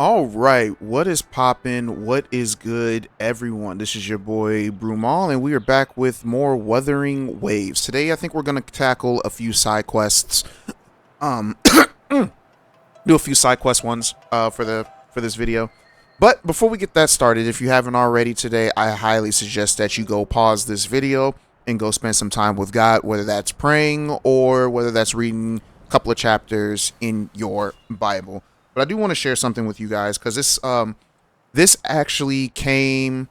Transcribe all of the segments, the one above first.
All right, what is poppin'? What is good, everyone? This is your boy Brumal, and we are back with more Wuthering Waves. Today, I think we're gonna tackle a few side quests. Um, do a few side quest ones for this video. But before we get that started, if you haven't already today, I highly suggest that you go pause this video and go spend some time with God, whether that's praying or whether that's reading a couple of chapters in your Bible. But I do want to share something with you guys because this actually came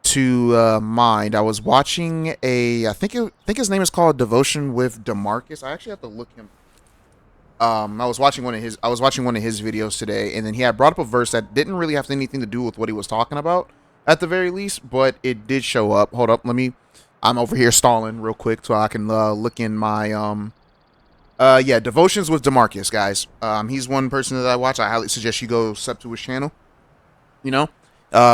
to mind. I was watching I think his name is called Devotion with Demarcus. I actually have to look him. I was watching one of his videos today, and then he had brought up a verse that didn't really have anything to do with what he was talking about, at the very least, but it did show up. Hold up, I'm over here stalling real quick so I can look in my yeah, Devotions with Demarcus, guys. He's one person that I watch. I highly suggest you go sub to his channel. You know,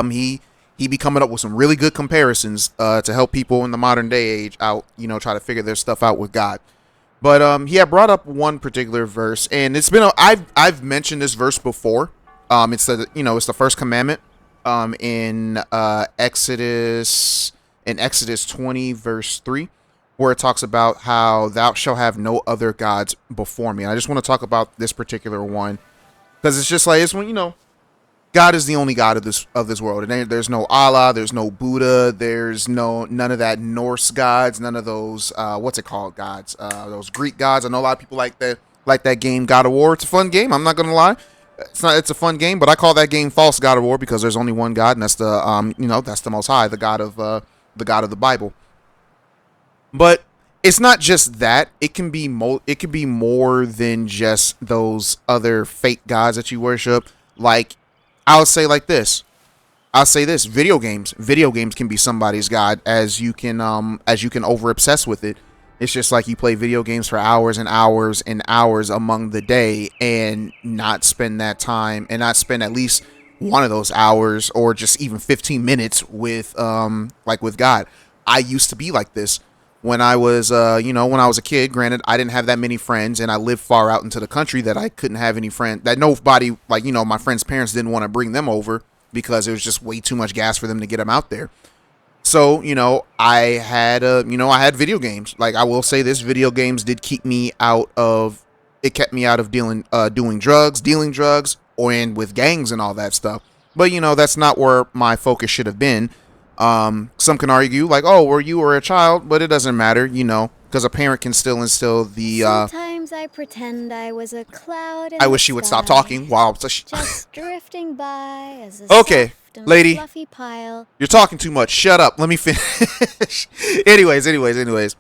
he be coming up with some really good comparisons to help people in the modern day age out. Try to figure their stuff out with God. But he had brought up one particular verse, and I've mentioned this verse before. It's the first commandment in Exodus 20 verse 3, where it talks about how thou shalt have no other gods before me. And I just want to talk about this particular one because it's just like it's when God is the only God of this world. And there's no Allah, there's no Buddha, there's none of that Norse gods, none of those what's it called gods, those Greek gods. I know a lot of people like that game God of War. It's a fun game. I'm not gonna lie. It's a fun game, but I call that game false God of War because there's only one God, and that's that's the Most High, the God of the Bible. But it's not just that. It can be more than just those other fake gods that you worship. Like I'll say like this. I'll say this: video games. Video games can be somebody's god, as you can over obsess with it. It's just like you play video games for hours and hours and hours among the day, and not spend that time, and not spend at least one of those hours, or just even 15 minutes with with God. I used to be like this when I was when I was a kid. Granted, I didn't have that many friends, and I lived far out into the country that I couldn't have any friends, that nobody, my friends' parents didn't want to bring them over because it was just way too much gas for them to get them out there. So I had video games. Like, I will say this: video games did keep me out of it kept me out of dealing drugs, or and with gangs and all that stuff. But that's not where my focus should have been. Some can argue like, oh, well, you were a child, but it doesn't matter, because a parent can still instill the. Sometimes I pretend I was a cloud in I the wish she would stop sky, talking. Wow. just drifting by as a Okay, soft and lady, fluffy pile. you're talking too much. Shut up. Let me finish. anyways.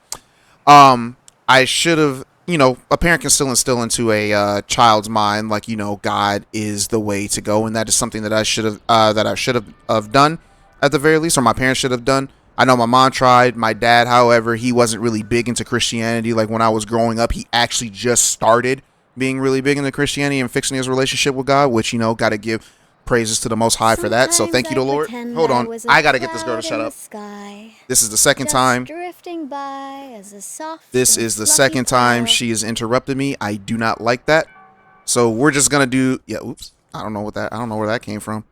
I should have. A parent can still instill into a child's mind, like, God is the way to go, and that is something that I should have done at the very least, or my parents should have done. I know my mom tried. My dad, however, he wasn't really big into Christianity. Like, when I was growing up, he actually just started being really big into Christianity and fixing his relationship with God, which, got to give praises to the Most High for that. So thank you, the Lord. Hold on. I got to get this girl to shut up. This is the second time. Drifting by as a soft This and is the fluffy second time pile. she has interrupted me. I do not like that. So we're just going to do. Yeah, oops. I don't know where that came from.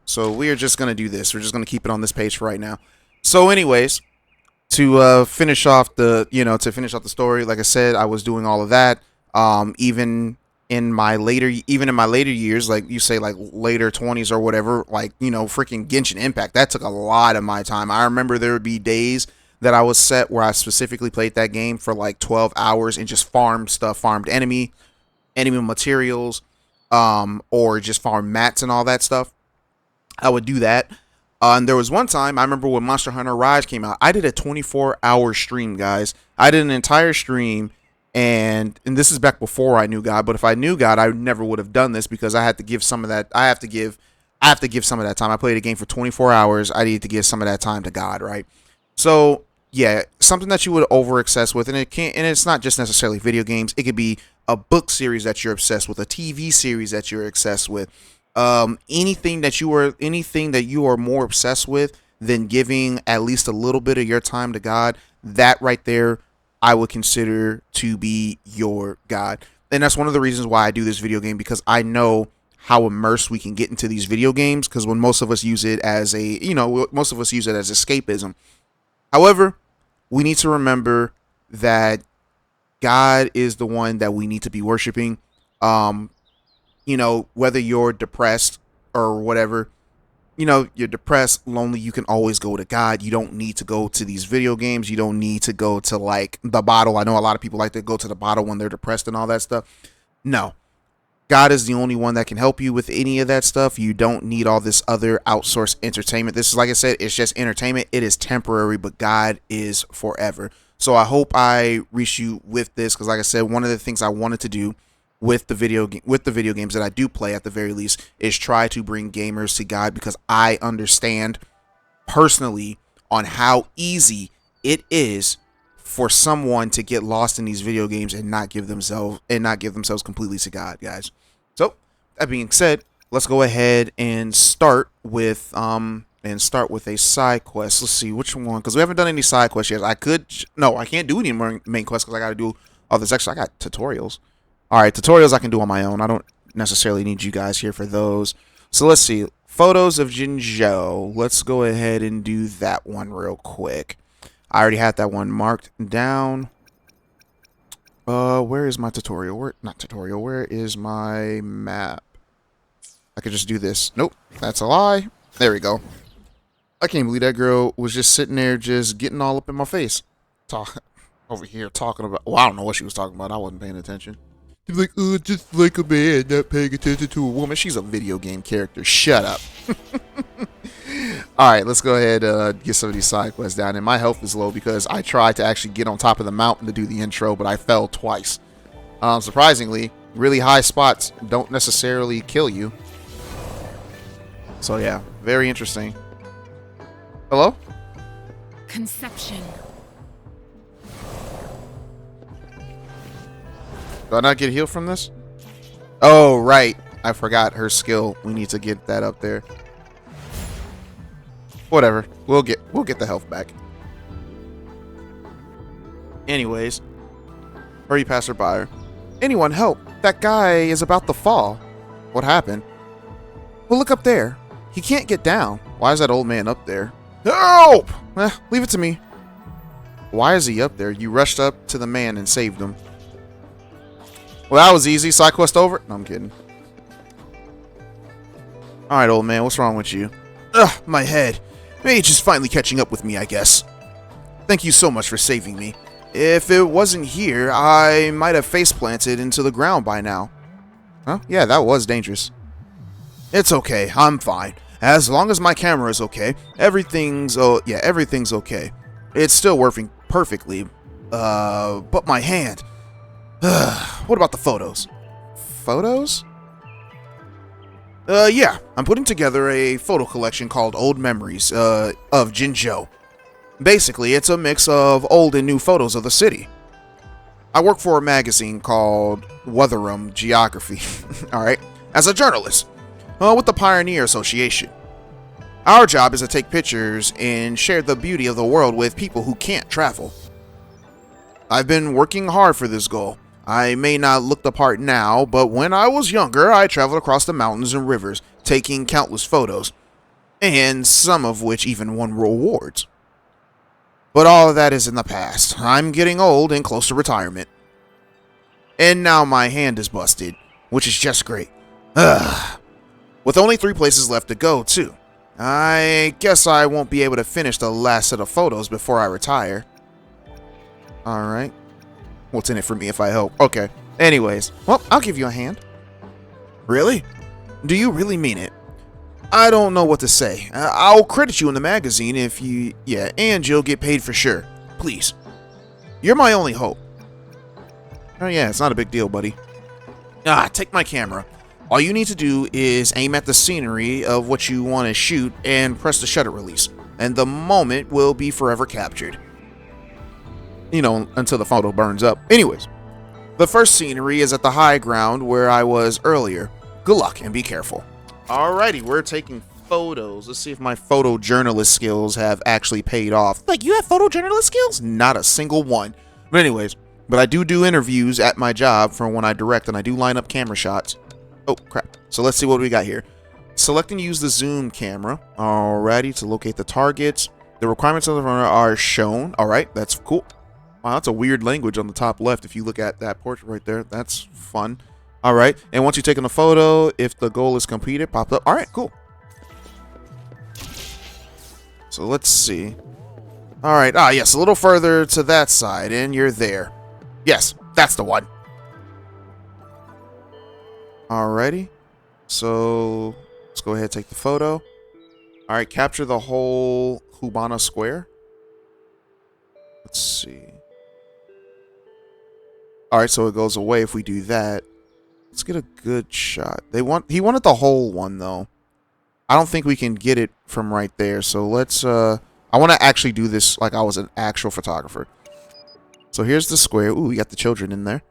So we are just going to do this. We're just going to keep it on this page for right now. So anyways, to finish off the story, like I said, I was doing all of that. Even in my later years, like you say, like later 20s or whatever, like, freaking Genshin Impact, that took a lot of my time. I remember there would be days that I was set where I specifically played that game for like 12 hours and just farmed enemy materials, or just farmed mats and all that stuff. I would do that. And there was one time I remember when Monster Hunter Rise came out, I did a 24-hour stream, guys. I did an entire stream, and this is back before I knew God. But if I knew God, I never would have done this, because I had to give some of that. I have to give some of that time. I played a game for 24 hours. I need to give some of that time to God, right? So yeah, something that you would over obsess with, and it's not just necessarily video games. It could be a book series that you're obsessed with, a TV series that you're obsessed with. Anything that you are more obsessed with than giving at least a little bit of your time to God, that right there, I would consider to be your God. And that's one of the reasons why I do this video game, because I know how immersed we can get into these video games, because when most of us use it as most of us use it as escapism. However, we need to remember that God is the one that we need to be worshiping. Whether you're depressed or whatever, you're depressed, lonely, you can always go to God. You don't need to go to these video games. You don't need to go to like the bottle. I know a lot of people like to go to the bottle when they're depressed and all that stuff. No, God is the only one that can help you with any of that stuff. You don't need all this other outsourced entertainment. This is, like I said, it's just entertainment. It is temporary, but God is forever. So I hope I reach you with this, because like I said, one of the things I wanted to do with the video games that I do play, at the very least, is try to bring gamers to God, because I understand personally on how easy it is for someone to get lost in these video games and not give themselves completely to God, guys. So that being said, let's go ahead and start with a side quest. Let's see which one, because we haven't done any side quests yet. I can't do any more main quests because I got to do all this extra. I got tutorials. All right, tutorials I can do on my own. I don't necessarily need you guys here for those. So let's see. Photos of Jinzhou. Let's go ahead and do that one real quick. I already had that one marked down. Where is my tutorial? Where is my map? I could just do this. Nope, that's a lie. There we go. I can't believe that girl was just sitting there just getting all up in my face. Over here talking about... Well, I don't know what she was talking about. I wasn't paying attention. She's like, just like a man not paying attention to a woman. She's a video game character. Shut up. Alright, let's go ahead get some of these side quests down. And my health is low because I tried to actually get on top of the mountain to do the intro, but I fell twice. Surprisingly, really high spots don't necessarily kill you. So yeah, very interesting. Hello? Conception. Do I not get healed from this? Oh, right. I forgot her skill. We need to get that up there. Whatever. We'll get the health back. Anyways. Hurry passerby. Anyone help. That guy is about to fall. What happened? Well, look up there. He can't get down. Why is that old man up there? Help! Leave it to me. Why is he up there? You rushed up to the man and saved him. Well, that was easy. Side quest over? No, I'm kidding. Alright, old man. What's wrong with you? Ugh, my head. Age is finally catching up with me, I guess. Thank you so much for saving me. If it wasn't here, I might have face planted into the ground by now. Huh? Yeah, that was dangerous. It's okay. I'm fine. As long as my camera is okay, everything's okay. It's still working perfectly. But my hand. What about the photos? Photos? Yeah. I'm putting together a photo collection called Old Memories, of Jinzhou. Basically, it's a mix of old and new photos of the city. I work for a magazine called Wuthering Geography, alright, as a journalist, with the Pioneer Association. Our job is to take pictures and share the beauty of the world with people who can't travel. I've been working hard for this goal. I may not look the part now, but when I was younger, I traveled across the mountains and rivers, taking countless photos, and some of which even won rewards. But all of that is in the past. I'm getting old and close to retirement. And now my hand is busted, which is just great. Ugh. With only 3 places left to go, too. I guess I won't be able to finish the last set of photos before I retire. Alright. What's in it for me if I help? Okay. Anyways, well, I'll give you a hand. Really? Do you really mean it? I don't know what to say. I'll credit you in the magazine if you... Yeah, and you'll get paid for sure. Please. You're my only hope. Oh yeah, it's not a big deal, buddy. Take my camera. All you need to do is aim at the scenery of what you want to shoot and press the shutter release. And the moment will be forever captured. You know, until the photo burns up. Anyways, the first scenery is at the high ground where I was earlier. Good luck and be careful. Alrighty, we're taking photos. Let's see if my photojournalist skills have actually paid off. Like, you have photojournalist skills? Not a single one. But anyways, I do interviews at my job for when I direct, and I do line up camera shots. Oh, crap. So let's see what we got here. Select and use the zoom camera. Alrighty, to locate the targets. The requirements of the runner are shown. Alright, that's cool. Wow, that's a weird language on the top left. If you look at that portrait right there, that's fun. Alright, and once you've taken a photo, if the goal is completed, pop up. Alright, cool. So let's see. Alright, yes, a little further to that side, and you're there. Yes, that's the one. Alrighty. So let's go ahead and take the photo. Alright, capture the whole Hubana square. Let's see. Alright, so it goes away if we do that. Let's get a good shot. He wanted the whole one though. I don't think we can get it from right there. So let's I want to actually do this like I was an actual photographer. So here's the square. Ooh, we got the children in there.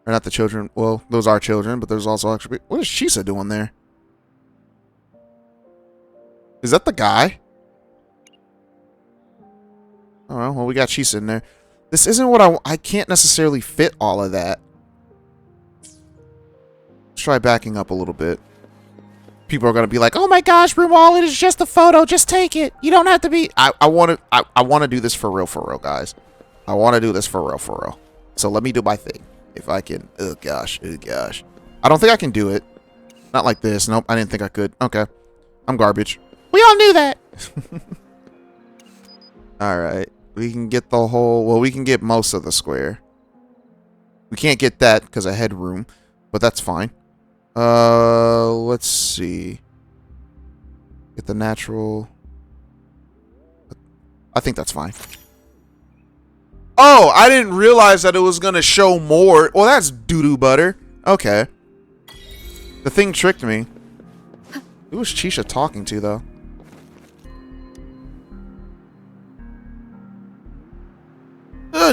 Or not the children. Well, those are children, but there's also actually... What is Chisa doing there? Is that the guy? Oh, well, we got Chisa in there. This isn't what I can't necessarily fit all of that. Let's try backing up a little bit. People are going to be like, oh my gosh, Brumal, it is just a photo. Just take it. You don't have to be... I want to do this for real, guys. I want to do this for real. So let me do my thing. If I can... Oh gosh. I don't think I can do it. Not like this. Nope, I didn't think I could. Okay. I'm garbage. We all knew that. Alright. We can get the whole... Well, we can get most of the square. We can't get that because of headroom. But that's fine. Let's see. Get the natural... I think that's fine. Oh, I didn't realize that it was going to show more. Well, that's doo-doo butter. Okay. The thing tricked me. Who was Chisha talking to, though?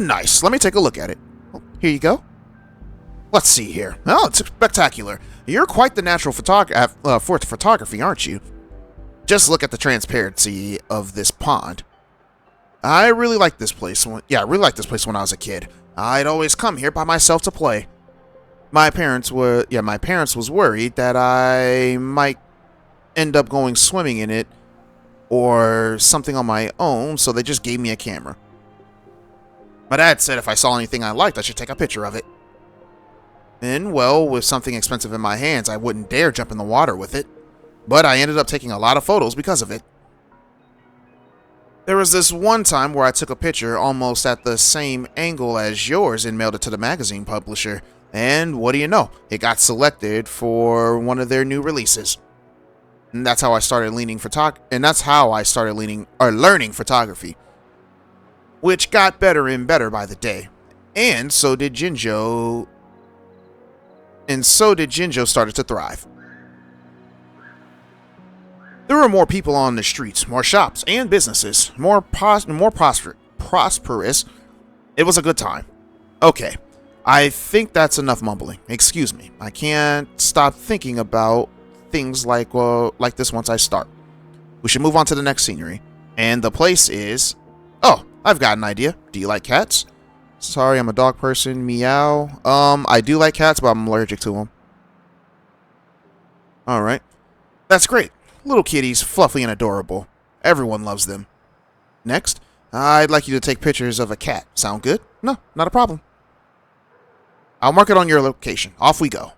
Nice. Let me take a look at it. Oh, here you go. Let's see here. Oh, it's spectacular. You're quite the natural for photography, aren't you? Just look at the transparency of this pond. I really like this place. Yeah, I really liked this place when I was a kid. I'd always come here by myself to play. My parents was worried that I might end up going swimming in it or something on my own, so they just gave me a camera. My dad said if I saw anything I liked, I should take a picture of it. And, well, with something expensive in my hands, I wouldn't dare jump in the water with it. But I ended up taking a lot of photos because of it. There was this one time where I took a picture almost at the same angle as yours and mailed it to the magazine publisher. And what do you know? It got selected for one of their new releases. And that's how I started learning photography. Which got better and better by the day. And so did Jinzhou. Started to thrive. There were more people on the streets, more shops and businesses, more prosperous. It was a good time. Okay, I think that's enough mumbling. Excuse me. I can't stop thinking about things like this once I start. We should move on to the next scenery. And the place is... Oh, I've got an idea. Do you like cats? Sorry, I'm a dog person. Meow. I do like cats, but I'm allergic to them. Alright. That's great. Little kitties, fluffy and adorable. Everyone loves them. Next, I'd like you to take pictures of a cat. Sound good? No, not a problem. I'll mark it on your location. Off we go.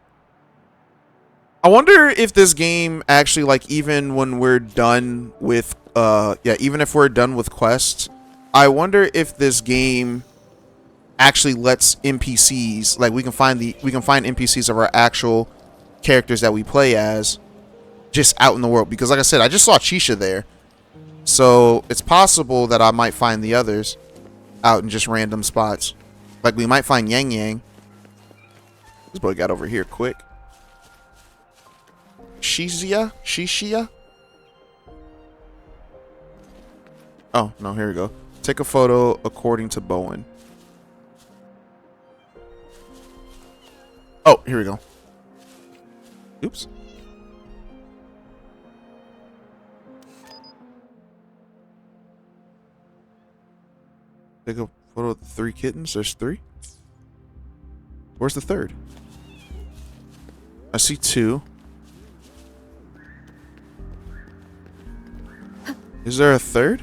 I wonder if this game actually, like, even when we're done with, even if we're done with quests, I wonder if this game actually lets NPCs, like, we can find NPCs of our actual characters that we play as just out in the world. Because like I said, I just saw Chisha there. So it's possible that I might find the others out in just random spots. Like we might find Yang Yang. This boy got over here quick. Shishia? Oh, no, here we go. Take a photo according to Bowen. Oh, here we go. Oops. Take a photo of the 3 kittens. There's 3. Where's the 3rd? I see 2. Is there a 3rd?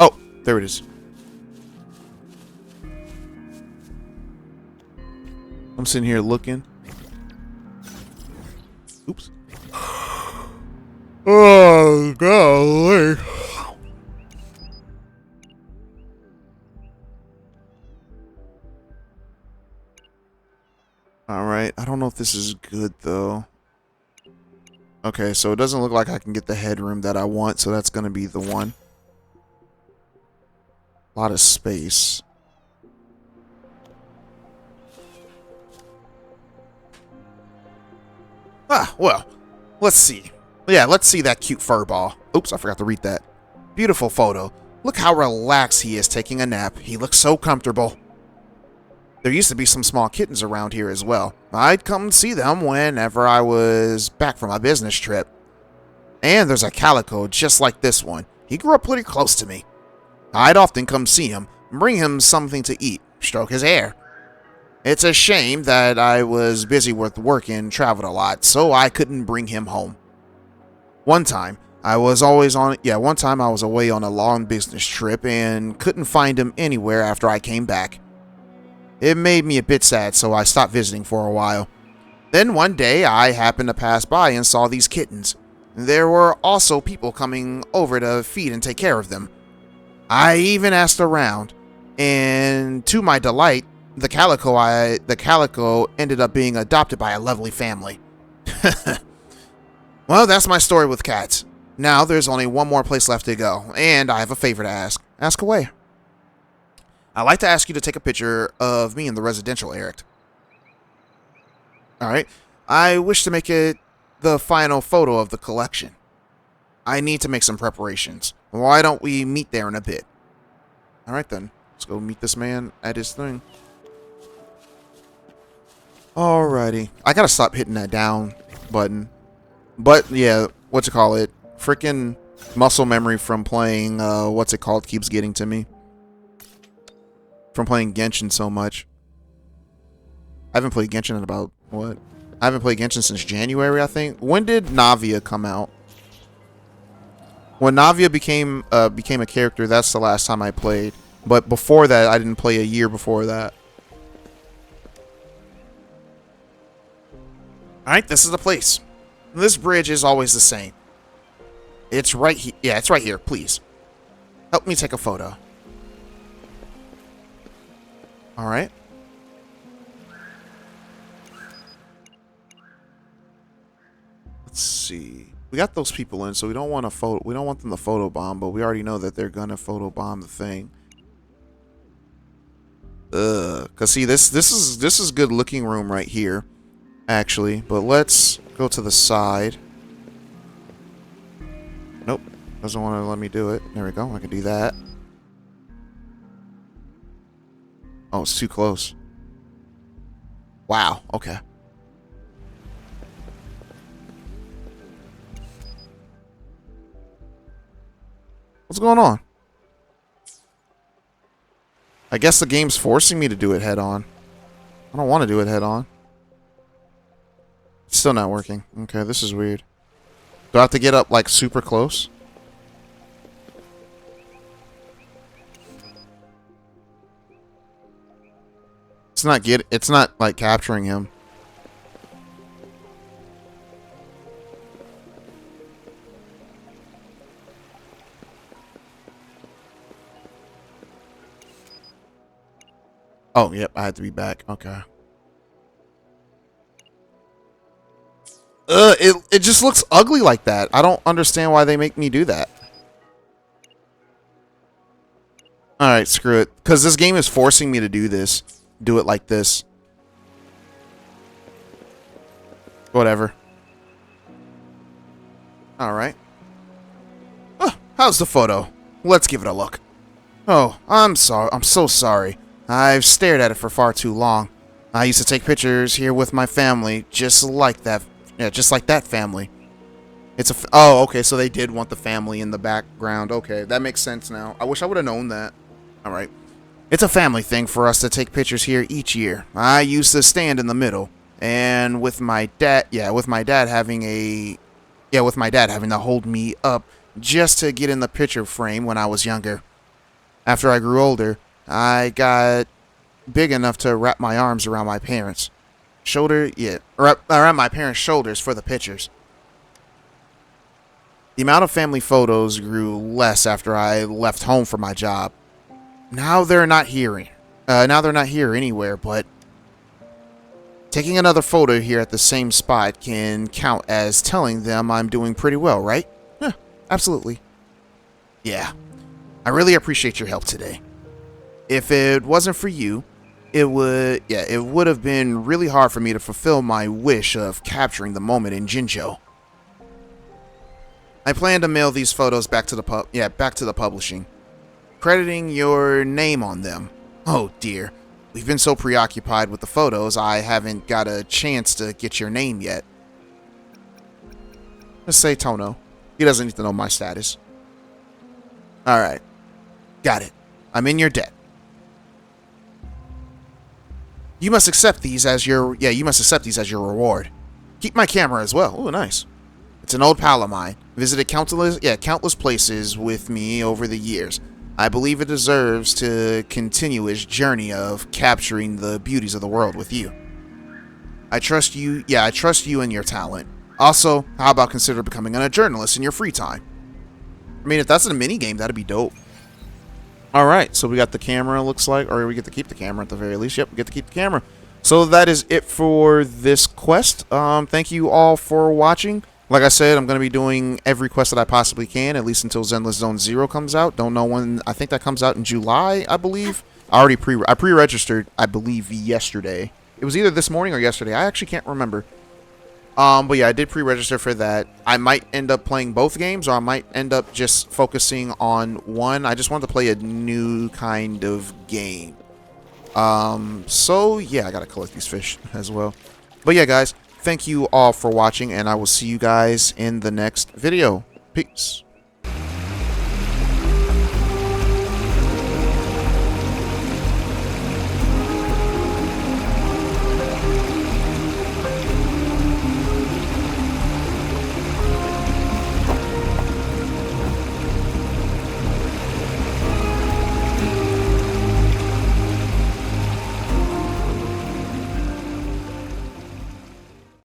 Oh, there it is. I'm sitting here looking. Oops. Oh, golly. Alright, I don't know if this is good, though. Okay, so it doesn't look like I can get the headroom that I want, so that's going to be the one. A lot of space. Ah, well, let's see. Yeah, let's see that cute fur ball. Oops, I forgot to read that. Beautiful photo. Look how relaxed he is taking a nap. He looks so comfortable. There used to be some small kittens around here as well. I'd come see them whenever I was back from my business trip. And there's a calico just like this one. He grew up pretty close to me. I'd often come see him, bring him something to eat, stroke his hair. It's a shame that I was busy with work and traveled a lot, so I couldn't bring him home. One time I was away on a long business trip and couldn't find him anywhere after I came back. It made me a bit sad, so I stopped visiting for a while. Then one day I happened to pass by and saw these kittens. There were also people coming over to feed and take care of them. I even asked around, and to my delight, the calico ended up being adopted by a lovely family. Well, that's my story with cats. Now there's only one more place left to go, and I have a favor to ask. Ask away. I'd like to ask you to take a picture of me in the residential area. Alright. I wish to make it the final photo of the collection. I need to make some preparations. Why don't we meet there in a bit? Alright then. Let's go meet this man at his thing. Alrighty. I gotta stop hitting that down button. But, yeah, freaking muscle memory from playing, keeps getting to me. From playing Genshin so much. I haven't played Genshin in about, what? I haven't played Genshin since January, I think. When did Navia come out? When Navia became a character, that's the last time I played. But before that, I didn't play a year before that. Alright, this is the place. This bridge is always the same. It's right here. Yeah, it's right here. Please. Help me take a photo. Alright. Let's see. We got those people in, so we don't want them to photobomb, but we already know that they're gonna photobomb the thing. Cause see, this is good looking room right here, actually. But let's go to the side. Nope, doesn't want to let me do it. There we go. I can do that. Oh, it's too close. Wow. Okay. What's going on? I guess the game's forcing me to do it head on. I don't want to do it head on. It's still not working. Okay, this is weird. Do I have to get up like super close? It's not like capturing him. Oh, yep, I had to be back. Okay. It just looks ugly like that. I don't understand why they make me do that. Alright, screw it. Because this game is forcing me to do this. Do it like this. Whatever. Alright. Oh, how's the photo? Let's give it a look. Oh, I'm sorry. I'm so sorry. I've stared at it for far too long. I used to take pictures here with my family, just like that. Yeah, just like that family. Oh, okay, so they did want the family in the background. Okay, that makes sense now. I wish I would have known that. Alright. It's a family thing for us to take pictures here each year. I used to stand in the middle, and with my dad having to hold me up just to get in the picture frame when I was younger. After I grew older, I got big enough to wrap my arms around my parents' around my parents' shoulders for the pictures. The amount of family photos grew less after I left home for my job. Now they're not here anywhere, but taking another photo here at the same spot can count as telling them I'm doing pretty well, right? Yeah, absolutely. Yeah. I really appreciate your help today. If it wasn't for you, it would have been really hard for me to fulfill my wish of capturing the moment in Jinzhou. I plan to mail these photos back to the publishing, crediting your name on them. Oh dear, we've been so preoccupied with the photos, I haven't got a chance to get your name yet. Just say Tono. He doesn't need to know my status. Alright. Got it. I'm in your debt. You must accept these as your reward. Keep my camera as well. Oh, nice. It's an old pal of mine. Visited countless places with me over the years. I believe it deserves to continue its journey of capturing the beauties of the world with you. I trust you and your talent. Also, how about consider becoming a journalist in your free time? I mean, if that's a mini game, that'd be dope. Alright, so we got the camera, looks like, or we get to keep the camera at the very least. Yep, we get to keep the camera. So that is it for this quest. Thank you all for watching. Like I said, I'm going to be doing every quest that I possibly can, at least until Zenless Zone 0 comes out. Don't know when. I think that comes out in July, I believe. I pre-registered, I believe, yesterday. It was either this morning or yesterday. I actually can't remember. But yeah, I did pre-register for that. I might end up playing both games, or I might end up just focusing on one. I just wanted to play a new kind of game. So yeah, I gotta collect these fish as well. But yeah, guys, thank you all for watching, and I will see you guys in the next video. Peace.